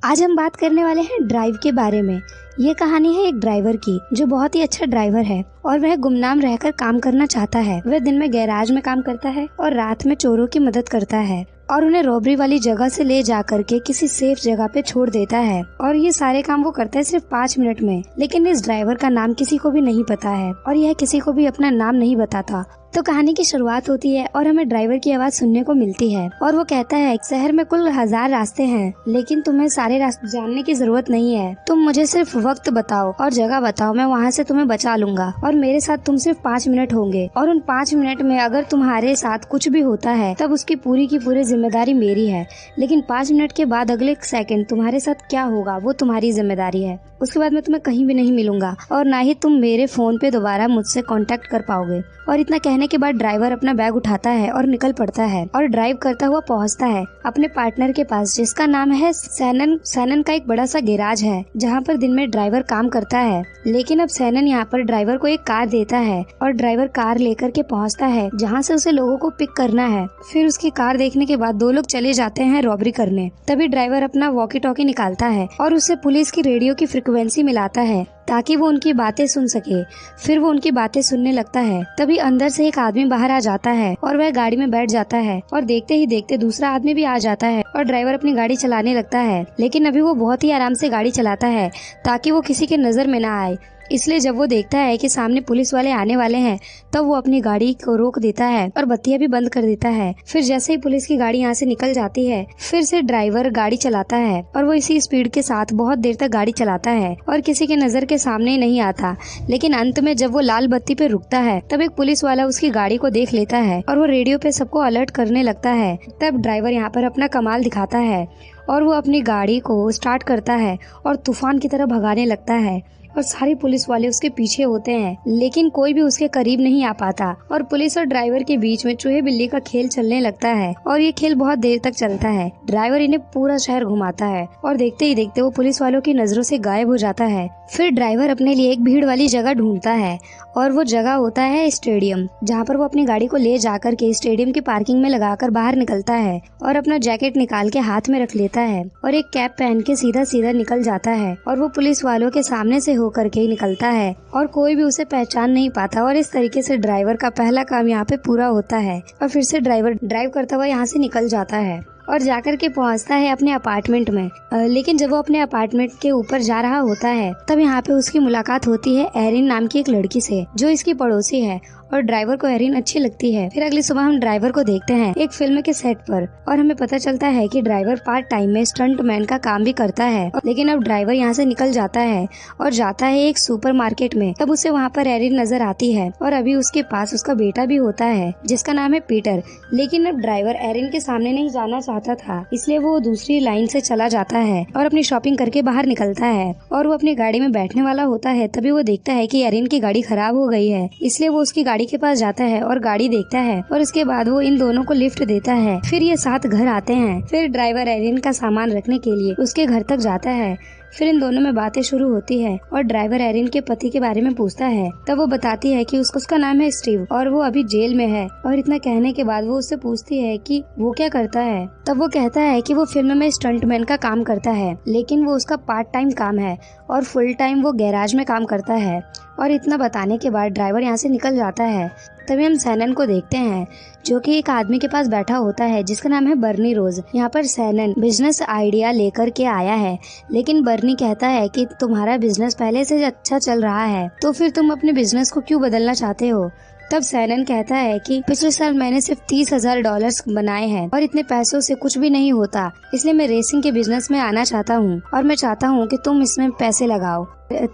आज हम बात करने वाले हैं ड्राइव के बारे में। ये कहानी है एक ड्राइवर की जो बहुत ही अच्छा ड्राइवर है और वह गुमनाम रहकर काम करना चाहता है। वह दिन में गैराज में काम करता है और रात में चोरों की मदद करता है और उन्हें रॉबरी वाली जगह से ले जा करके किसी सेफ जगह पे छोड़ देता है। और ये सारे काम वो करता है सिर्फ 5 मिनट में। लेकिन इस ड्राइवर का नाम किसी को भी नहीं पता है और यह किसी को भी अपना नाम नहीं बताता। तो कहानी की शुरुआत होती है और हमें ड्राइवर की आवाज सुनने को मिलती है और वो कहता है, शहर में कुल 1000 रास्ते हैं, लेकिन तुम्हें सारे रास्ते जानने की जरूरत नहीं है। तुम मुझे सिर्फ वक्त बताओ और जगह बताओ, मैं वहाँ से तुम्हें बचा लूंगा और मेरे साथ तुम सिर्फ 5 मिनट होंगे और उन 5 मिनट में अगर तुम्हारे साथ कुछ भी होता है तब उसकी पूरी की पूरी जिम्मेदारी मेरी है। लेकिन 5 मिनट के बाद अगले सेकंड तुम्हारे साथ क्या होगा वो तुम्हारी जिम्मेदारी है। उसके बाद मैं तुम्हें कहीं भी नहीं मिलूंगा और ना ही तुम मेरे फोन पे दोबारा मुझसे कांटेक्ट कर पाओगे। और इतना कहने के बाद ड्राइवर अपना बैग उठाता है और निकल पड़ता है और ड्राइव करता हुआ पहुंचता है अपने पार्टनर के पास, जिसका नाम है सैनन। सैनन का एक बड़ा सा गैराज है जहाँ पर दिन में ड्राइवर काम करता है। लेकिन अब सैनन यहाँ पर ड्राइवर को एक कार देता है और ड्राइवर कार लेकर के पहुँचता है जहाँ से उसे लोगों को पिक करना है। फिर उसकी कार देखने के बाद 2 लोग चले जाते हैं रॉबरी करने। तभी ड्राइवर अपना वॉकी टॉकी निकालता है और उससे पुलिस की रेडियो की फ्रिक्वेंसी मिलाता है ताकि वो उनकी बातें सुन सके। फिर वो उनकी बातें सुनने लगता है। तभी अंदर से एक आदमी बाहर आ जाता है और वह गाड़ी में बैठ जाता है और देखते ही देखते दूसरा आदमी भी आ जाता है और ड्राइवर अपनी गाड़ी चलाने लगता है। लेकिन अभी वो बहुत ही आराम से गाड़ी चलाता है ताकि वो किसी के नजर में ना आए। इसलिए जब वो देखता है कि सामने पुलिस वाले आने वाले हैं तब वो अपनी गाड़ी को रोक देता है और बत्तियां भी बंद कर देता है। फिर जैसे ही पुलिस की गाड़ी यहाँ से निकल जाती है फिर से ड्राइवर गाड़ी चलाता है और वो इसी स्पीड के साथ बहुत देर तक गाड़ी चलाता है और किसी के नजर के सामने ही नहीं आता। लेकिन अंत में जब वो लाल बत्ती पे रुकता है तब एक पुलिस वाला उसकी गाड़ी को देख लेता है और वो रेडियो पे सबको अलर्ट करने लगता है। तब ड्राइवर यहाँ पर अपना कमाल दिखाता है और वो अपनी गाड़ी को स्टार्ट करता है और तूफान की तरह भगाने लगता है और सारे पुलिस वाले उसके पीछे होते हैं, लेकिन कोई भी उसके करीब नहीं आ पाता और पुलिस और ड्राइवर के बीच में चूहे बिल्ली का खेल चलने लगता है और ये खेल बहुत देर तक चलता है। ड्राइवर इन्हें पूरा शहर घुमाता है और देखते ही देखते वो पुलिस वालों की नजरों से गायब हो जाता है। फिर ड्राइवर अपने लिए एक भीड़ वाली जगह ढूंढता है और वो जगह होता है स्टेडियम, जहाँ पर वो अपनी गाड़ी को ले जाकर के स्टेडियम की पार्किंग में लगाकर बाहर निकलता है और अपना जैकेट निकाल के हाथ में रख लेता है और एक कैप पहन के सीधा सीधा निकल जाता है और वो पुलिस वालों के सामने से होकर के निकलता है और कोई भी उसे पहचान नहीं पाता। और इस तरीके से ड्राइवर का पहला काम यहाँ पे पूरा होता है और फिर से ड्राइवर ड्राइव करता हुआ यहाँ से निकल जाता है और जाकर के पहुंचता है अपने अपार्टमेंट में। लेकिन जब वो अपने अपार्टमेंट के ऊपर जा रहा होता है तब यहाँ पे उसकी मुलाकात होती है एरिन नाम की एक लड़की से जो इसकी पड़ोसी है और ड्राइवर को एरिन अच्छी लगती है। फिर अगली सुबह हम ड्राइवर को देखते हैं एक फिल्म के सेट पर और हमें पता चलता है कि ड्राइवर पार्ट टाइम में स्टंट मैन का काम भी करता है। लेकिन अब ड्राइवर यहाँ से निकल जाता है और जाता है एक सुपरमार्केट में। तब उसे वहाँ पर एरिन नजर आती है और अभी उसके पास उसका बेटा भी होता है जिसका नाम है पीटर। लेकिन अब ड्राइवर एरिन के सामने नहीं जाना चाहता था, इसलिए वो दूसरी लाइन से चला जाता है और अपनी शॉपिंग करके बाहर निकलता है और वो अपनी गाड़ी में बैठने वाला होता है। तभी वो देखता है कि एरिन की गाड़ी खराब हो गई है, इसलिए वो उसकी गाड़ी के पास जाता है और गाड़ी देखता है और उसके बाद वो इन दोनों को लिफ्ट देता है। फिर ये साथ घर आते हैं। फिर ड्राइवर एरिन का सामान रखने के लिए उसके घर तक जाता है। फिर इन दोनों में बातें शुरू होती है और ड्राइवर एरिन के पति के बारे में पूछता है। तब वो बताती है कि उसका नाम है स्टीव और वो अभी जेल में है। और इतना कहने के बाद वो उससे पूछती है कि वो क्या करता है। तब वो कहता है कि वो फिल्म में स्टंटमैन का काम करता है, लेकिन वो उसका पार्ट टाइम काम है और फुल टाइम वो गैराज में काम करता है। और इतना बताने के बाद ड्राइवर यहाँ से निकल जाता है। तभी हम सैनन को देखते हैं जो कि एक आदमी के पास बैठा होता है जिसका नाम है बर्नी रोज। यहाँ पर सैनन बिजनेस आइडिया लेकर के आया है, लेकिन बर्नी कहता है कि तुम्हारा बिजनेस पहले से अच्छा चल रहा है तो फिर तुम अपने बिजनेस को क्यों बदलना चाहते हो। तब सैनन कहता है कि पिछले साल मैंने सिर्फ $30,000 बनाए हैं और इतने पैसों से कुछ भी नहीं होता, इसलिए मैं रेसिंग के बिजनेस में आना चाहता हूँ और मैं चाहता हूँ कि तुम इसमें पैसे लगाओ।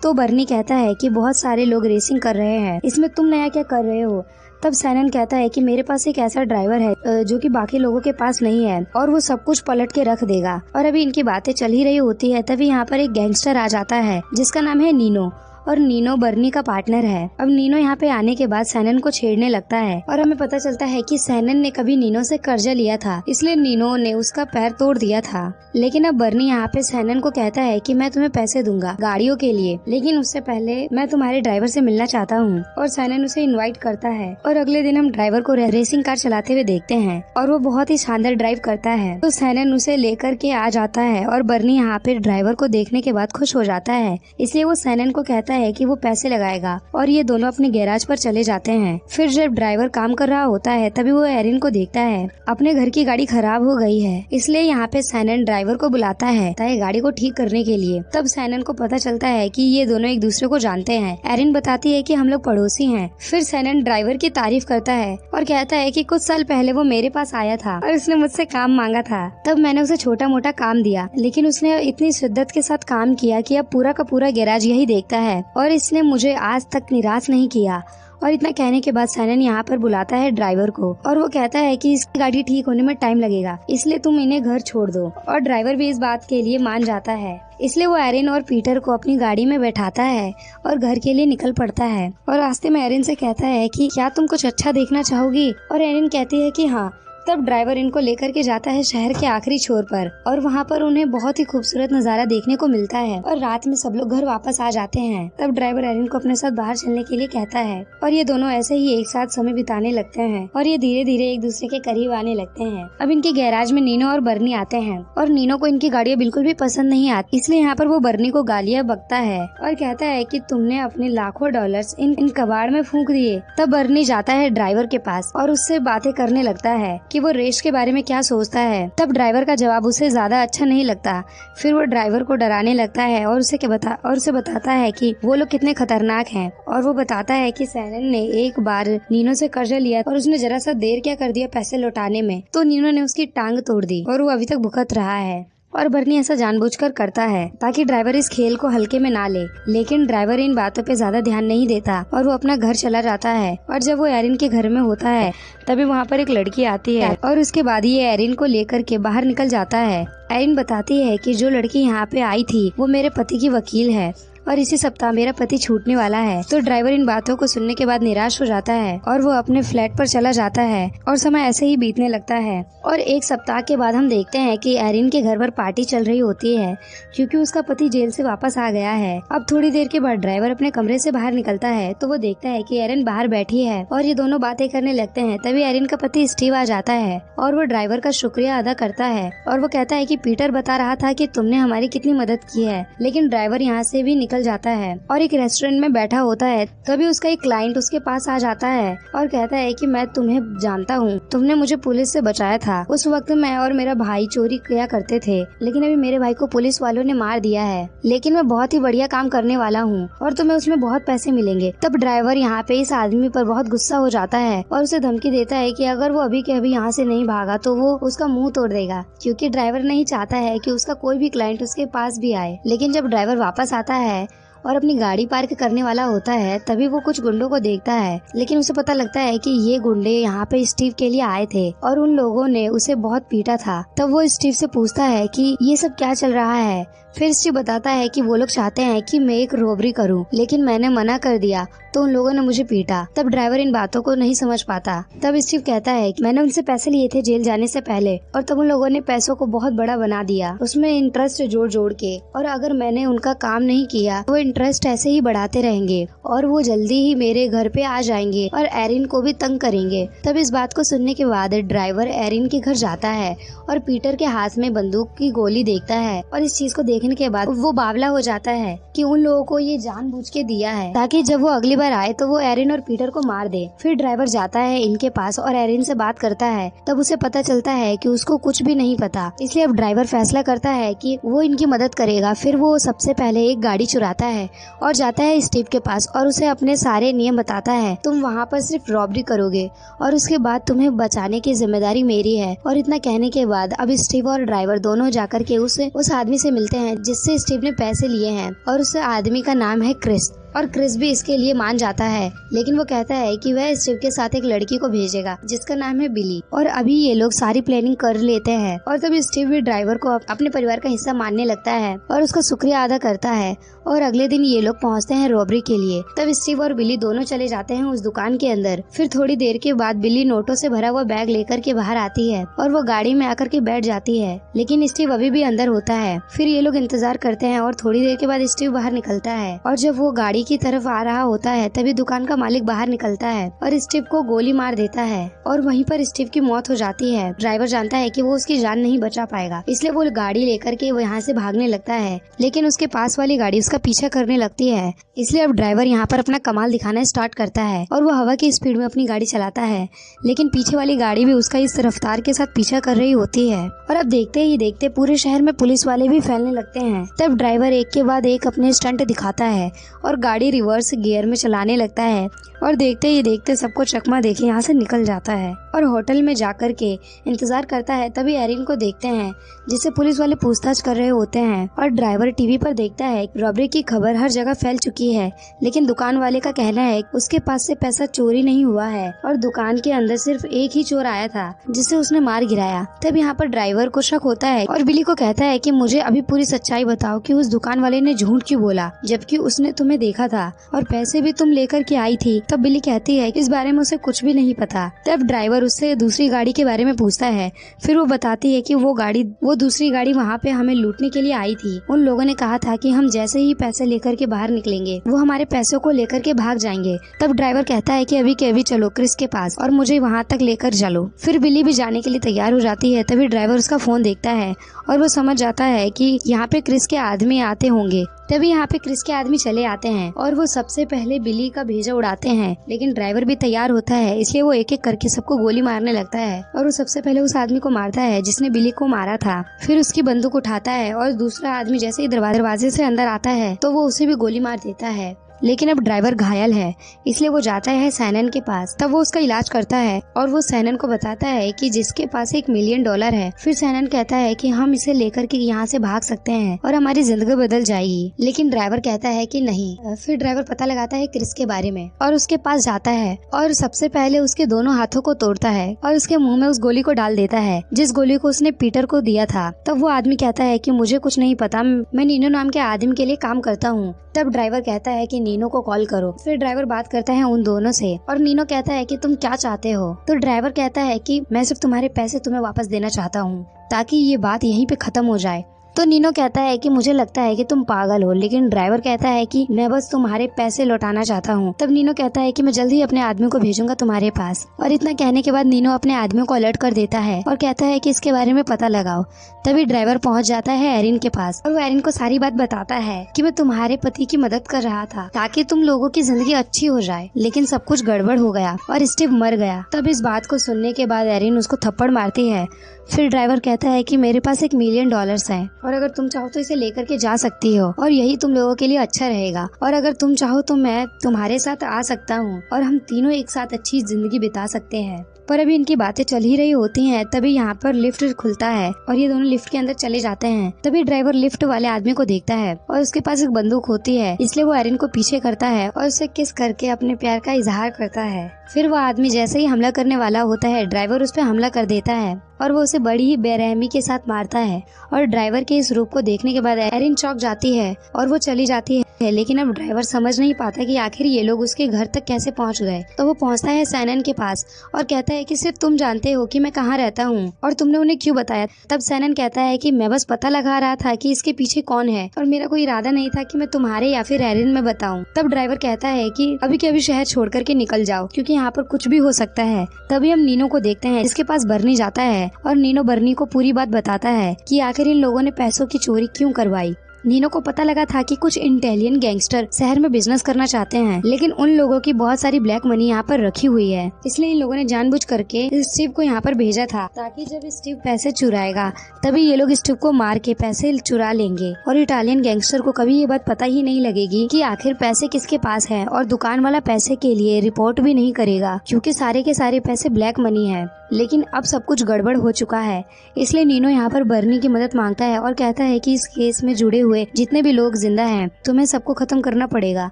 तो बर्नी कहता है कि बहुत सारे लोग रेसिंग कर रहे हैं, इसमें तुम नया क्या कर रहे हो। तब सैनन कहता है कि मेरे पास एक ऐसा ड्राइवर है जो कि बाकी लोगों के पास नहीं है और वो सब कुछ पलट के रख देगा। और अभी इनकी बातें चल ही रही होती है तभी यहाँ पर एक गैंगस्टर आ जाता है जिसका नाम है नीनो और नीनो बर्नी का पार्टनर है। अब नीनो यहाँ पे आने के बाद सैनन को छेड़ने लगता है और हमें पता चलता है कि सैनन ने कभी नीनो से कर्जा लिया था, इसलिए नीनो ने उसका पैर तोड़ दिया था। लेकिन अब बर्नी यहाँ पे सैनन को कहता है कि मैं तुम्हें पैसे दूंगा गाड़ियों के लिए, लेकिन उससे पहले मैं तुम्हारे ड्राइवर से मिलना चाहता हूँ। और सैनन उसे इनवाइट करता है और अगले दिन हम ड्राइवर को रेसिंग कार चलाते हुए देखते हैं और वो बहुत ही शानदार ड्राइव करता है। तो सैनन उसे लेकर के आ जाता है और बर्नी यहाँ पे ड्राइवर को देखने के बाद खुश हो जाता है, इसलिए वो सैनन को कहता है कि वो पैसे लगाएगा और ये दोनों अपने गैराज पर चले जाते हैं। फिर जब ड्राइवर काम कर रहा होता है तभी वो एरिन को देखता है। अपने घर की गाड़ी खराब हो गई है, इसलिए यहाँ पे सैनन ड्राइवर को बुलाता है ताकि गाड़ी को ठीक करने के लिए। तब सैनन को पता चलता है कि ये दोनों एक दूसरे को जानते हैं। एरिन बताती है कि हम लोग पड़ोसी हैं। फिर सैनन ड्राइवर की तारीफ करता है और कहता है कि कुछ साल पहले वो मेरे पास आया था और उसने मुझसे काम मांगा था, तब मैंने उसे छोटा मोटा काम दिया, लेकिन उसने इतनी शिद्दत के साथ काम किया कि अब पूरा का पूरा गैराज यही देखता है और इसने मुझे आज तक निराश नहीं किया। और इतना कहने के बाद सैनन यहाँ पर बुलाता है ड्राइवर को और वो कहता है कि इसकी गाड़ी ठीक होने में टाइम लगेगा, इसलिए तुम इन्हें घर छोड़ दो। और ड्राइवर भी इस बात के लिए मान जाता है, इसलिए वो एरिन और पीटर को अपनी गाड़ी में बैठाता है और घर के लिए निकल पड़ता है। और रास्ते में एरिन से कहता है कि क्या तुम कुछ अच्छा देखना चाहोगी, और एरिन कहती है कि हाँ। तब ड्राइवर इनको लेकर के जाता है शहर के आखिरी छोर पर और वहाँ पर उन्हें बहुत ही खूबसूरत नज़ारा देखने को मिलता है और रात में सब लोग घर वापस आ जाते हैं। तब ड्राइवर एरिन को अपने साथ बाहर चलने के लिए कहता है और ये दोनों ऐसे ही एक साथ समय बिताने लगते हैं और ये धीरे धीरे एक दूसरे के करीब आने लगते हैं। अब इनके गैराज में नीनो और बर्नी आते हैं और नीनो को इनकी गाड़ियाँ बिल्कुल भी पसंद नहीं आती, इसलिए यहाँ पर वो बर्नी को गालियाँ बकता है और कहता है कि तुमने अपने लाखों डॉलर्स इन कबाड़ में फूंक दिए। तब बर्नी जाता है ड्राइवर के पास और उससे बातें करने लगता है कि वो रेस के बारे में क्या सोचता है। तब ड्राइवर का जवाब उसे ज्यादा अच्छा नहीं लगता। फिर वो ड्राइवर को डराने लगता है और उसे बताता है कि वो लोग कितने खतरनाक हैं। और वो बताता है कि सैनन ने एक बार नीनो से कर्जा लिया और उसने जरा सा देर क्या कर दिया पैसे लौटाने में, तो नीनो ने उसकी टांग तोड़ दी और वो अभी तक भुगत रहा है। और बर्नी ऐसा जानबूझकर करता है ताकि ड्राइवर इस खेल को हल्के में ना ले, लेकिन ड्राइवर इन बातों पे ज्यादा ध्यान नहीं देता और वो अपना घर चला जाता है। और जब वो एरिन के घर में होता है तभी वहाँ पर एक लड़की आती है और उसके बाद ये एरिन को लेकर के बाहर निकल जाता है। एरिन बताती है कि जो लड़की यहाँ पे आई थी वो मेरे पति की वकील है और इसी सप्ताह मेरा पति छूटने वाला है। तो ड्राइवर इन बातों को सुनने के बाद निराश हो जाता है और वो अपने फ्लैट पर चला जाता है और समय ऐसे ही बीतने लगता है। और एक सप्ताह के बाद हम देखते हैं कि एरिन के घर पर पार्टी चल रही होती है क्योंकि उसका पति जेल से वापस आ गया है। अब थोड़ी देर के बाद ड्राइवर अपने कमरे से बाहर निकलता है तो वो देखता है कि एरिन बाहर बैठी है और ये दोनों बातें करने लगते हैं। तभी एरिन का पति स्टीव आ जाता है और वो ड्राइवर का शुक्रिया अदा करता है और वो कहता है कि पीटर बता रहा था कि तुमने हमारी कितनी मदद की है। लेकिन ड्राइवर यहाँ से भी निकल जाता है और एक रेस्टोरेंट में बैठा होता है। तभी उसका एक क्लाइंट उसके पास आ जाता है और कहता है कि मैं तुम्हें जानता हूँ, तुमने मुझे पुलिस से बचाया था। उस वक्त मैं और मेरा भाई चोरी किया करते थे, लेकिन अभी मेरे भाई को पुलिस वालों ने मार दिया है, लेकिन मैं बहुत ही बढ़िया काम करने वाला हूँ और तुम्हें उसमें बहुत पैसे मिलेंगे। तब ड्राइवर यहाँ पे इस आदमी पर बहुत गुस्सा हो जाता है और उसे धमकी देता है कि अगर वो अभी के अभी यहाँ से नहीं भागा तो वो उसका मुंह तोड़ देगा, क्योंकि ड्राइवर नहीं चाहता है कि उसका कोई भी क्लाइंट उसके पास भी आए। लेकिन जब ड्राइवर वापस आता है और अपनी गाड़ी पार्क करने वाला होता है तभी वो कुछ गुंडों को देखता है, लेकिन उसे पता लगता है कि ये गुंडे यहाँ पे स्टीव के लिए आए थे और उन लोगों ने उसे बहुत पीटा था। तब वो स्टीव से पूछता है कि ये सब क्या चल रहा है। फिर स्टीव बताता है कि वो लोग चाहते हैं कि मैं एक रॉबरी करूं, लेकिन मैंने मना कर दिया तो उन लोगों ने मुझे पीटा। तब ड्राइवर इन बातों को नहीं समझ पाता। तब स्टीव कहता है कि मैंने उनसे पैसे लिए थे जेल जाने से पहले और तब उन लोगों ने पैसों को बहुत बड़ा बना दिया, उसमें इंटरेस्ट जोड़ जोड़ के, और अगर मैंने उनका काम नहीं किया तो वो इंटरेस्ट ऐसे ही बढ़ाते रहेंगे और वो जल्दी ही मेरे घर पे आ जाएंगे और एरिन को भी तंग करेंगे। तब इस बात को सुनने के बाद ड्राइवर एरिन के घर जाता है और पीटर के हाथ में बंदूक की गोली देखता है और इस चीज को देखने के बाद वो बावला हो जाता है कि उन लोगों को ये जानबूझ के दिया है ताकि जब वो अगली बार आए तो वो एरिन और पीटर को मार दे। फिर ड्राइवर जाता है इनके पास और एरिन से बात करता है। तब उसे पता चलता है कि उसको कुछ भी नहीं पता, इसलिए अब ड्राइवर फैसला करता है कि वो इनकी मदद करेगा। फिर वो सबसे पहले एक गाड़ी चुराता है और जाता है स्टीव के पास और उसे अपने सारे नियम बताता है। तुम वहाँ पर सिर्फ रॉबरी करोगे और उसके बाद तुम्हें बचाने की जिम्मेदारी मेरी है। और इतना कहने के बाद अब स्टीव और ड्राइवर दोनों जाकर के उस आदमी से मिलते हैं जिससे स्टीव ने पैसे लिए हैं और उस आदमी का नाम है क्रिस। और क्रिस भी इसके लिए मान जाता है, लेकिन वो कहता है कि वह स्टीव के साथ एक लड़की को भेजेगा जिसका नाम है बिली। और अभी ये लोग सारी प्लानिंग कर लेते हैं और तब स्टीव भी ड्राइवर को अपने परिवार का हिस्सा मानने लगता है और उसका शुक्रिया अदा करता है। और अगले दिन ये लोग पहुंचते हैं रॉबरी के लिए। तब स्टीव और बिली दोनों चले जाते हैं उस दुकान के अंदर। फिर थोड़ी देर के बाद बिली नोटों से भरा हुआ बैग लेकर के बाहर आती है और वो गाड़ी में आकर के बैठ जाती है, लेकिन स्टीव अभी भी अंदर होता है। फिर ये लोग इंतजार करते हैं और थोड़ी देर के बाद स्टीव बाहर निकलता है और जब वो गाड़ी की तरफ आ रहा होता है तभी दुकान का मालिक बाहर निकलता है और स्टीव को गोली मार देता है और वहीं पर स्टीव की मौत हो जाती है। ड्राइवर जानता है कि वो उसकी जान नहीं बचा पाएगा, इसलिए वो गाड़ी लेकर के वो यहाँ से भागने लगता है, लेकिन उसके पास वाली गाड़ी उसका पीछा करने लगती है। इसलिए अब ड्राइवर यहाँ पर अपना कमाल दिखाना स्टार्ट करता है और वो हवा की स्पीड में अपनी गाड़ी चलाता है, लेकिन पीछे वाली गाड़ी भी उसका इस रफ्तार के साथ पीछा कर रही होती है। और अब देखते ही देखते पूरे शहर में पुलिस वाले भी फैलने लगते हैं। तब ड्राइवर एक के बाद एक अपने स्टंट दिखाता है और गाड़ी रिवर्स गियर में चलाने लगता है और देखते ही देखते सबको चकमा देके यहाँ से निकल जाता है और होटल में जाकर के इंतजार करता है। तभी एरिन को देखते हैं जिसे पुलिस वाले पूछताछ कर रहे होते हैं और ड्राइवर टीवी पर देखता है रॉबरी की खबर हर जगह फैल चुकी है, लेकिन दुकान वाले का कहना है उसके पास से पैसा चोरी नहीं हुआ है और दुकान के अंदर सिर्फ एक ही चोर आया था जिसे उसने मार गिराया। तब यहाँ पर ड्राइवर को शक होता है और बिली को कहता है कि मुझे अभी पूरी सच्चाई बताओ कि उस दुकान वाले ने झूठ क्यों बोला जबकि उसने तुम्हें देखा था और पैसे भी तुम लेकर के आई थी। तब बिली कहती है कि इस बारे में उसे कुछ भी नहीं पता। तब ड्राइवर उससे दूसरी गाड़ी के बारे में पूछता है। फिर वो बताती है कि वो दूसरी गाड़ी वहाँ पे हमें लूटने के लिए आई थी। उन लोगों ने कहा था कि हम जैसे ही पैसे लेकर के बाहर निकलेंगे वो हमारे पैसों को लेकर के भाग जाएंगे। तब ड्राइवर कहता है कि अभी के अभी चलो क्रिस के पास और मुझे वहाँ तक लेकर चलो। फिर बिली भी जाने के लिए तैयार हो जाती है। तभी ड्राइवर उसका फोन देखता है और वो समझ जाता है कि यहाँ पे क्रिस के आदमी आते होंगे। तभी यहाँ पे क्रिस के आदमी चले आते हैं और वो सबसे पहले बिली का भेजा उड़ाते हैं, लेकिन ड्राइवर भी तैयार होता है इसलिए वो एक एक करके सबको गोली मारने लगता है और वो सबसे पहले उस आदमी को मारता है जिसने बिली को मारा था। फिर उसकी बंदूक उठाता है और दूसरा आदमी जैसे ही दरवाजे से अंदर आता है तो वो उसे भी गोली मार देता है, लेकिन अब ड्राइवर घायल है इसलिए वो जाता है सैनन के पास। तब वो उसका इलाज करता है और वो सैनन को बताता है कि जिसके पास $1 मिलियन है। फिर सैनन कहता है कि हम इसे लेकर के यहाँ से भाग सकते हैं और हमारी जिंदगी बदल जाएगी, लेकिन ड्राइवर कहता है कि नहीं। फिर ड्राइवर पता लगाता है क्रिस के बारे में और उसके पास जाता है और सबसे पहले उसके दोनों हाथों को तोड़ता है और उसके मुंह में उस गोली को डाल देता है जिस गोली को उसने पीटर को दिया था। तब वो आदमी कहता है कि मुझे कुछ नहीं पता, मैं नीनो नाम के आदमी के लिए काम करता हूँ। तब ड्राइवर कहता है कि नीनो को कॉल करो। फिर ड्राइवर बात करता है उन दोनों से और नीनो कहता है कि तुम क्या चाहते हो। तो ड्राइवर कहता है कि मैं सिर्फ तुम्हारे पैसे तुम्हें वापस देना चाहता हूँ ताकि ये बात यहीं पे खत्म हो जाए। तो नीनो कहता है कि मुझे लगता है कि तुम पागल हो, लेकिन ड्राइवर कहता है कि मैं बस तुम्हारे पैसे लौटाना चाहता हूँ। तब नीनो कहता है कि मैं जल्दी ही अपने आदमी को भेजूंगा तुम्हारे पास। और इतना कहने के बाद नीनो अपने आदमी को अलर्ट कर देता है और कहता है कि इसके बारे में पता लगाओ। तभी ड्राइवर पहुँच जाता है एरिन के पास और वो एरिन को सारी बात बताता है कि मैं तुम्हारे पति की मदद कर रहा था ताकि तुम लोगों की जिंदगी अच्छी हो जाए, लेकिन सब कुछ गड़बड़ हो गया और स्टीव मर गया। तब इस बात को सुनने के बाद एरिन उसको थप्पड़ मारती है। फिर ड्राइवर कहता है कि मेरे पास $1 मिलियन है और अगर तुम चाहो तो इसे लेकर के जा सकती हो और यही तुम लोगों के लिए अच्छा रहेगा, और अगर तुम चाहो तो मैं तुम्हारे साथ आ सकता हूँ और हम तीनों एक साथ अच्छी जिंदगी बिता सकते हैं। पर अभी इनकी बातें चल ही रही होती हैं, तभी यहाँ पर लिफ्ट खुलता है और ये दोनों लिफ्ट के अंदर चले जाते हैं। तभी ड्राइवर लिफ्ट वाले आदमी को देखता है और उसके पास एक बंदूक होती है, इसलिए वो एरिन को पीछे करता है और उसे किस करके अपने प्यार का इजहार करता है। फिर वो आदमी जैसे ही हमला करने वाला होता है ड्राइवर उस पर हमला कर देता है और वो उसे बड़ी ही बेरहमी के साथ मारता है। और ड्राइवर के इस रूप को देखने के बाद एरिन चौंक जाती है और वो चली जाती है, लेकिन अब ड्राइवर समझ नहीं पाता कि आखिर ये लोग उसके घर तक कैसे पहुंच गए। तो वो पहुंचता है सैनन के पास और कहता है कि सिर्फ तुम जानते हो कि मैं कहाँ रहता हूँ और तुमने उन्हें क्यों बताया। तब सैनन कहता है कि मैं बस पता लगा रहा था कि इसके पीछे कौन है और मेरा कोई इरादा नहीं था कि मैं तुम्हारे या फिर एरिन में बताऊं। तब ड्राइवर कहता है कि अभी के अभी शहर छोड़ करके निकल जाओ क्योंकि यहाँ पर कुछ भी हो सकता है। तभी हम नीनो को देखते हैं जिसके पास बर्नी जाता है और नीनो बर्नी को पूरी बात बताता है कि आखिर इन लोगों ने पैसों की चोरी क्यों करवाई। नीनो को पता लगा था कि कुछ इटालियन गैंगस्टर शहर में बिजनेस करना चाहते हैं, लेकिन उन लोगों की बहुत सारी ब्लैक मनी यहाँ पर रखी हुई है, इसलिए इन लोगों ने जानबूझ करके स्टीव को यहाँ पर भेजा था ताकि जब स्टीव पैसे चुराएगा तभी ये लोग स्टीव को मार के पैसे चुरा लेंगे और इटालियन गैंगस्टर को कभी ये बात पता ही नहीं लगेगी कि आखिर पैसे किसके पास है और दुकान वाला पैसे के लिए रिपोर्ट भी नहीं करेगा क्योंकि सारे के सारे पैसे ब्लैक मनी है। लेकिन अब सब कुछ गड़बड़ हो चुका है। इसलिए नीनो यहाँ पर बर्नी की मदद मांगता है और कहता है कि इस केस में जुड़े हुए जितने भी लोग जिंदा हैं तुम्हें सबको खत्म करना पड़ेगा,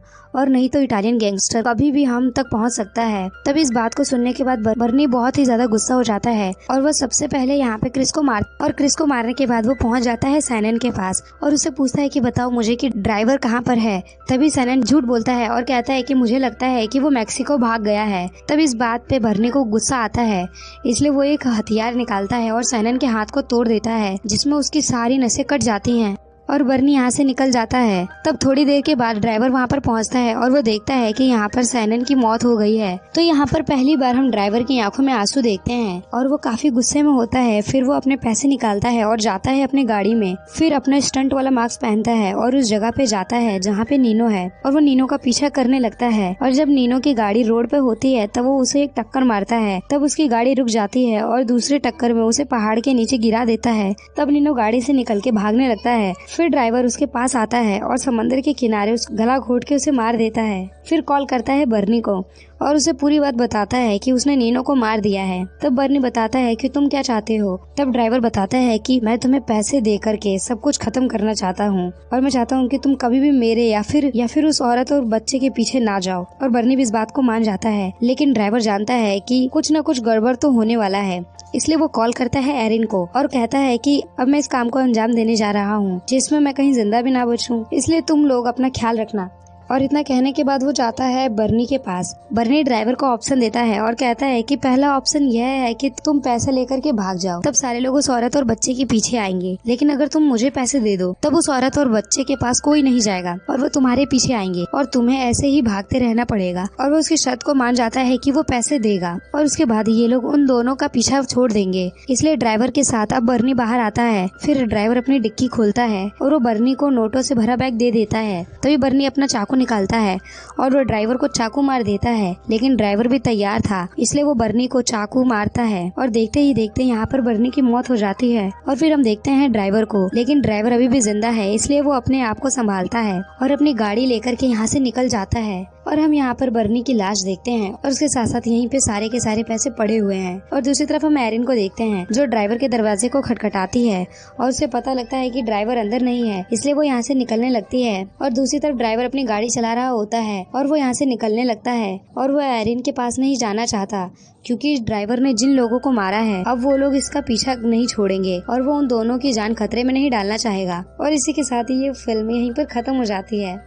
और नहीं तो इटालियन गैंगस्टर कभी भी हम तक पहुंच सकता है। तब इस बात को सुनने के बाद बर्नी बहुत ही ज्यादा गुस्सा हो जाता है और वो सबसे पहले यहाँ पे क्रिस को मारने के बाद वो पहुंच जाता है सैनन के पास और उससे पूछता है कि बताओ मुझे कि ड्राइवर कहाँ पर है। तभी सैनन झूठ बोलता है और कहता है कि मुझे लगता है कि वो मैक्सिको भाग गया है। तब इस बात पे बर्नी को गुस्सा आता है, इसलिए वो एक हथियार निकालता है और सैनन के हाथ को तोड़ देता है, जिसमें उसकी सारी नसें कट जाती हैं और बर्नी यहाँ से निकल जाता है। तब थोड़ी देर के बाद ड्राइवर वहाँ पर पहुँचता है और वो देखता है कि यहाँ पर सैनन की मौत हो गई है। तो यहाँ पर पहली बार हम ड्राइवर की आंखों में आंसू देखते हैं और वो काफी गुस्से में होता है। फिर वो अपने पैसे निकालता है और जाता है अपने गाड़ी में, फिर अपना स्टंट वाला मास्क पहनता है और उस जगह पे जाता है जहाँ पे नीनो है और वो नीनो का पीछा करने लगता है। और जब नीनो की गाड़ी रोड पे होती है तब वो उसे एक टक्कर मारता है। तब उसकी गाड़ी रुक जाती है और दूसरे टक्कर में उसे पहाड़ के नीचे गिरा देता है। तब नीनो गाड़ी से निकल के भागने लगता है। फिर ड्राइवर उसके पास आता है और समंदर के किनारे उस गला घोट के उसे मार देता है। फिर कॉल करता है बर्नी को और उसे पूरी बात बताता है कि उसने नीनो को मार दिया है। तब बर्नी बताता है कि तुम क्या चाहते हो। तब ड्राइवर बताता है कि मैं तुम्हें पैसे दे करके सब कुछ खत्म करना चाहता हूँ और मैं चाहता हूँ कि तुम कभी भी मेरे या फिर उस औरत और बच्चे के पीछे ना जाओ। और बर्नी भी इस बात को मान जाता है, लेकिन ड्राइवर जानता है कि कुछ न कुछ गड़बड़ तो होने वाला है। इसलिए वो कॉल करता है एरिन को और कहता है कि अब मैं इस काम को अंजाम देने जा रहा हूँ जिसमें मैं कहीं जिंदा भी ना बचूं, इसलिए तुम लोग अपना ख्याल रखना। और इतना कहने के बाद वो जाता है बर्नी के पास। बर्नी ड्राइवर को ऑप्शन देता है और कहता है कि पहला ऑप्शन यह है कि तुम पैसे लेकर के भाग जाओ, तब सारे लोग उस औरत और बच्चे के पीछे आएंगे। लेकिन अगर तुम मुझे पैसे दे दो तब उस औरत और बच्चे के पास कोई नहीं जाएगा और वो तुम्हारे पीछे आएंगे और तुम्हें ऐसे ही भागते रहना पड़ेगा। और वो उसकी शर्त को मान जाता है कि वो पैसे देगा और उसके बाद ये लोग उन दोनों का पीछा छोड़ देंगे। इसलिए ड्राइवर के साथ अब बर्नी बाहर आता है। फिर ड्राइवर अपनी डिक्की खोलता है और वो बर्नी को नोटों से भरा बैग दे देता है। तभी बर्नी अपना चाकू निकालता है और वो ड्राइवर को चाकू मार देता है, लेकिन ड्राइवर भी तैयार था इसलिए वो बर्नी को चाकू मारता है और देखते ही देखते यहाँ पर बर्नी की मौत हो जाती है। और फिर हम देखते हैं ड्राइवर को, लेकिन ड्राइवर अभी भी जिंदा है इसलिए वो अपने आप को संभालता है और अपनी गाड़ी लेकर के यहाँ से निकल जाता है। और हम यहाँ पर बर्नी की लाश देखते हैं और उसके साथ साथ यहीं पे सारे के सारे पैसे पड़े हुए हैं। और दूसरी तरफ हम एरिन को देखते हैं जो ड्राइवर के दरवाजे को खटखटाती है और उसे पता लगता है कि ड्राइवर अंदर नहीं है, इसलिए वो यहाँ से निकलने लगती है। और दूसरी तरफ ड्राइवर अपनी गाड़ी चला रहा होता है और वो यहाँ से निकलने लगता है और वो एरिन के पास नहीं जाना चाहता क्योंकि ड्राइवर ने जिन लोगों को मारा है अब वो लोग इसका पीछा नहीं छोड़ेंगे और वो उन दोनों की जान खतरे में नहीं डालना चाहेगा। और इसी के साथ ही ये फिल्म यहीं पर खत्म हो जाती है।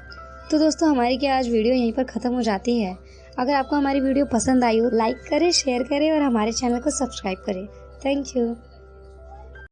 तो दोस्तों हमारी क्या आज वीडियो यहीं पर खत्म हो जाती है। अगर आपको हमारी वीडियो पसंद आई हो लाइक करें, शेयर करें और हमारे चैनल को सब्सक्राइब करें। Thank you.